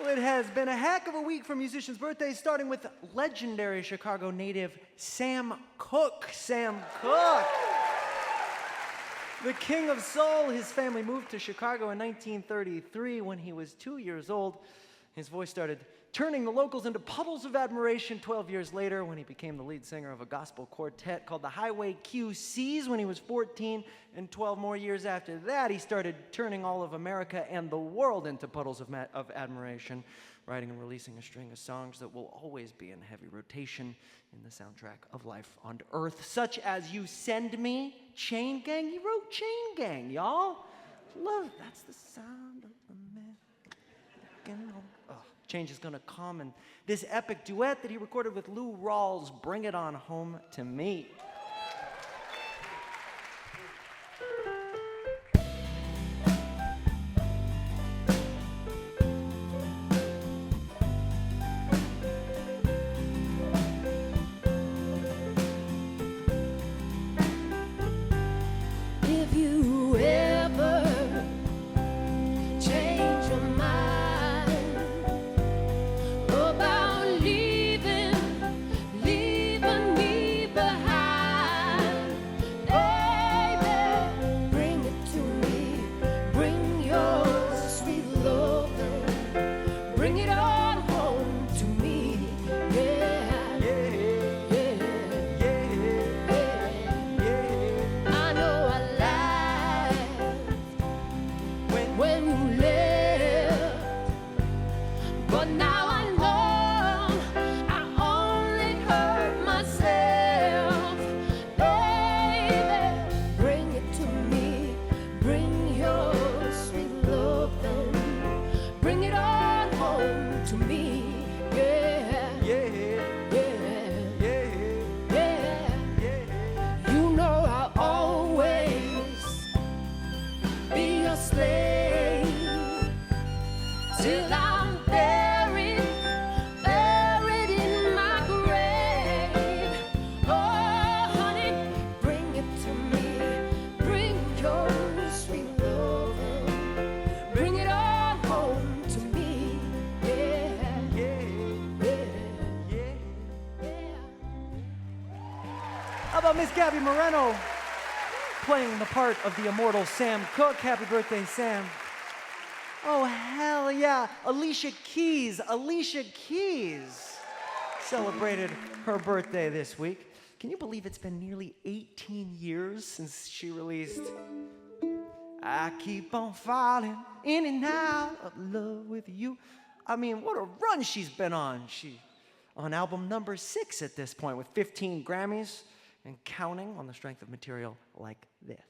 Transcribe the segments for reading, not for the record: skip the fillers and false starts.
Well, it has been a heck of a week for musicians' birthdays, starting with legendary Chicago native Sam Cooke. Sam Cooke! The king of soul. His family moved to Chicago in 1933 when he was 2 years old. His voice started turning the locals into puddles of admiration 12 years later when he became the lead singer of a gospel quartet called the Highway QCs when he was 14, and 12 more years after that he started turning all of America and the world into puddles of admiration, writing and releasing a string of songs that will always be in heavy rotation in the soundtrack of life on Earth, such as You Send Me, Chain Gang. He wrote Chain Gang, y'all. Love, that's the sound of a man. Oh, change is gonna come, and this epic duet that he recorded with Lou Rawls, Bring It On Home to Me. If you ever change your mind about leaving me behind, baby, bring it to me. Bring your sweet loving. Bring it on home to me. Yeah, yeah, yeah. I know I lied when you left, but now I know I only hurt myself. Baby, bring it to me. Bring your sweet loving. Bring it on home to me. Yeah, yeah. You know I'll always be your slave till I'm buried in my grave. Oh, honey, bring it to me. Bring your sweet loving. Bring it on home to me. How about Miss Gaby Moreno playing the part of the immortal Sam Cooke? Happy birthday, Sam. Oh, hell yeah. Alicia Keys celebrated her birthday this week. Can you believe it's been nearly 18 years since she released I Keep On Falling In and Out of Love With You? I mean, what a run she's been on. She on album number 6 at this point with 15 Grammys and counting on the strength of material like this.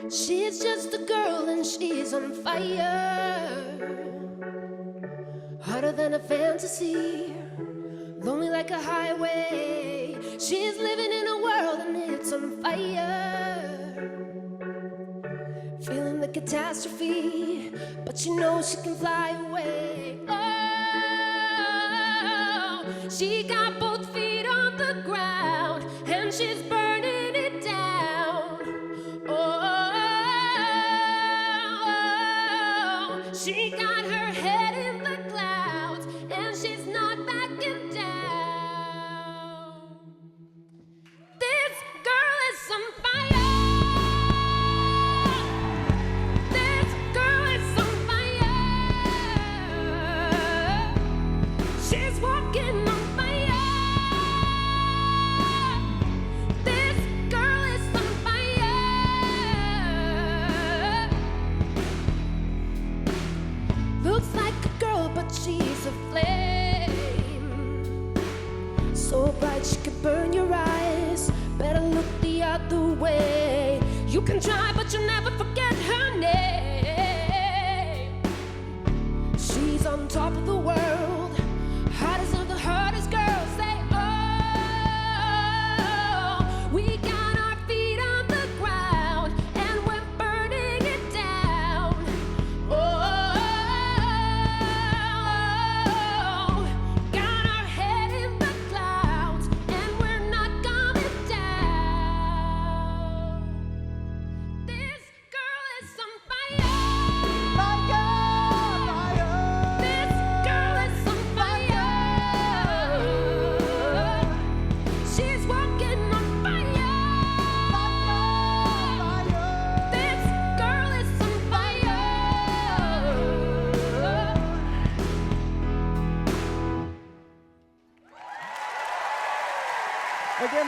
She's just a girl and she's on fire, hotter than a fantasy, lonely like a highway. She's living in a world and it's on fire, feeling the catastrophe, but she knows she can fly away. Oh, she got both feet on the ground and she's burning it down. Oh, she got her head in the clouds and she's not backing down. This girl is on fire. This girl is on fire. She's walking on fire. This girl is on fire. Looks like a girl, but she's a flame, so bright she could burn your eyes. Better look the other way. You can try, but you'll never forget her name. She's on top of the world, hottest of the hottest girls. Say, oh, we got our feet on the ground and we're burning it down. Oh, got our head in the clouds and we're not coming down.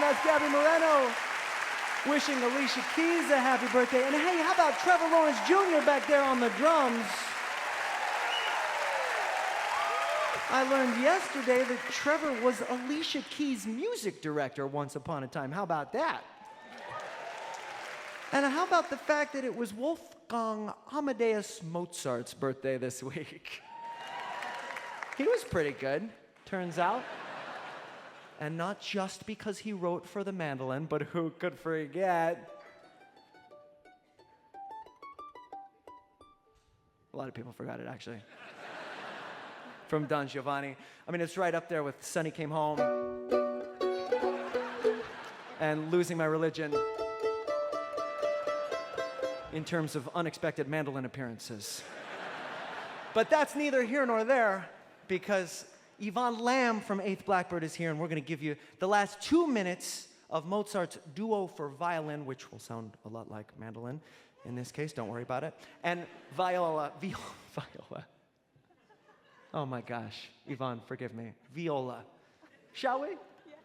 That's Gaby Moreno wishing Alicia Keys a happy birthday. And hey, how about Trevor Lawrence Jr. back there on the drums? I learned yesterday that Trevor was Alicia Keys' music director once upon a time. How about that? And how about the fact that it was Wolfgang Amadeus Mozart's birthday this week? He was pretty good, turns out. And not just because he wrote for the mandolin, but who could forget? A lot of people forgot it, actually. From Don Giovanni. I mean, it's right up there with Sonny Came Home and Losing My Religion in terms of unexpected mandolin appearances. But that's neither here nor there, because Yvonne Lamb from 8th Blackbird is here, and we're going to give you the last 2 minutes of Mozart's duo for violin, which will sound a lot like mandolin in this case, don't worry about it, and viola. Oh my gosh, Yvonne, forgive me. Viola. Shall we? Yeah.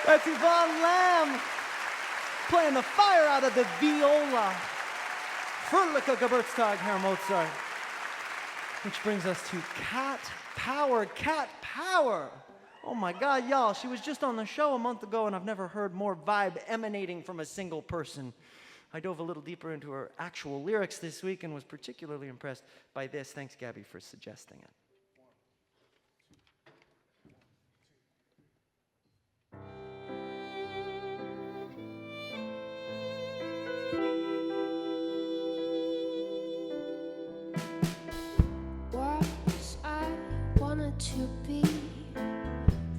That's Yvonne Lamb playing the fire out of the viola. Fröhliche Geburtstag, Herr Mozart. Which brings us to Cat Power. Cat Power. Oh my God, y'all, she was just on the show a month ago, and I've never heard more vibe emanating from a single person. I dove a little deeper into her actual lyrics this week and was particularly impressed by this. Thanks, Gaby, for suggesting it. To be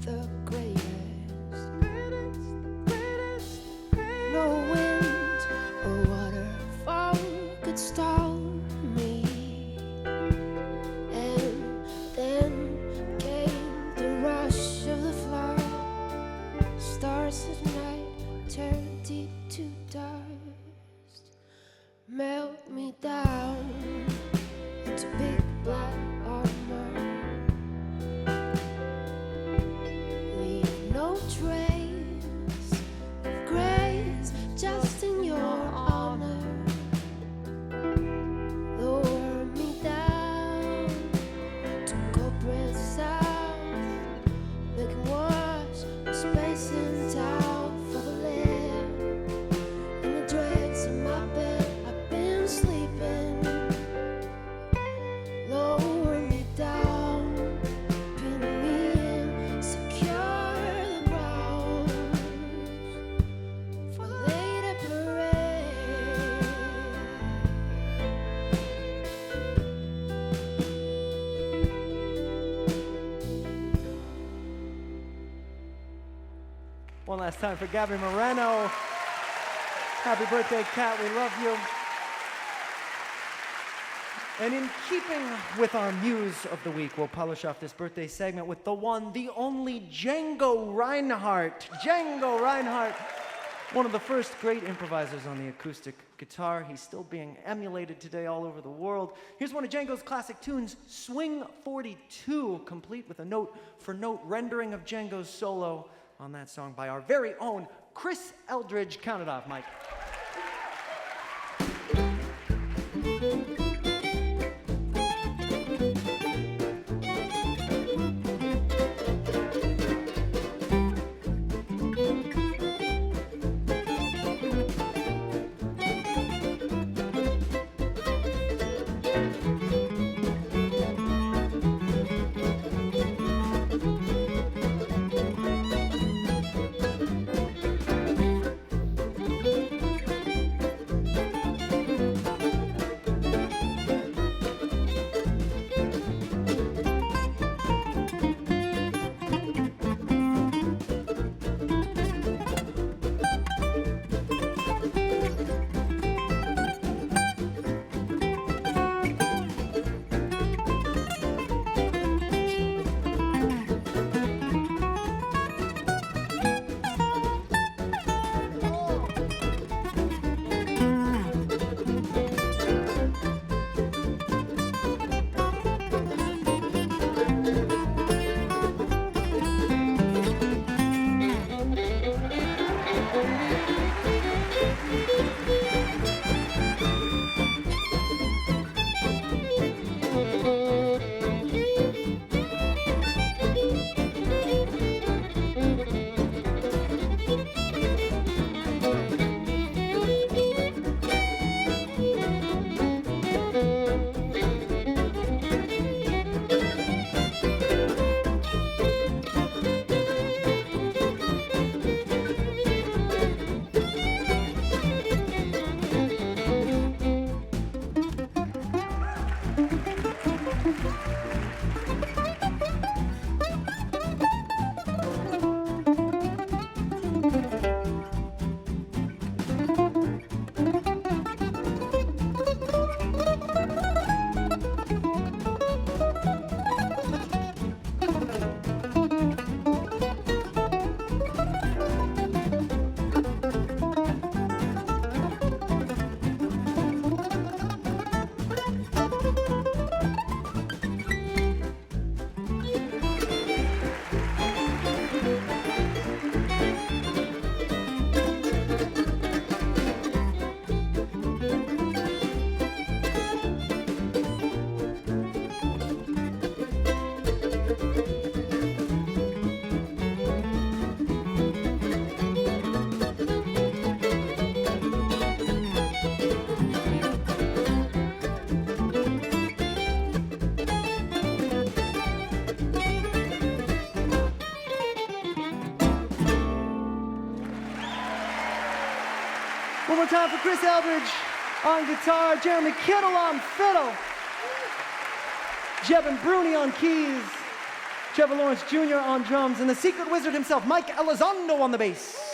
the greatest. No wind or waterfall could stop me. And then came the rush of the flood. Stars at night turn deep to dust. Melt me down into big black armor. Trace of grace just in your honor. One last time for Gaby Moreno. Happy birthday, Kat. We love you. And in keeping with our muse of the week, we'll polish off this birthday segment with the one, the only Django Reinhardt. Django Reinhardt, one of the first great improvisers on the acoustic guitar. He's still being emulated today all over the world. Here's one of Django's classic tunes, Swing 42, complete with a note-for-note rendering of Django's solo on that song by our very own Chris Eldridge. Count it off, Mike. One more time for Chris Eldridge on guitar, Jeremy Kittel on fiddle, Jebin Bruni on keys, Trevor Lawrence Jr. on drums, and the secret wizard himself, Mike Elizondo on the bass.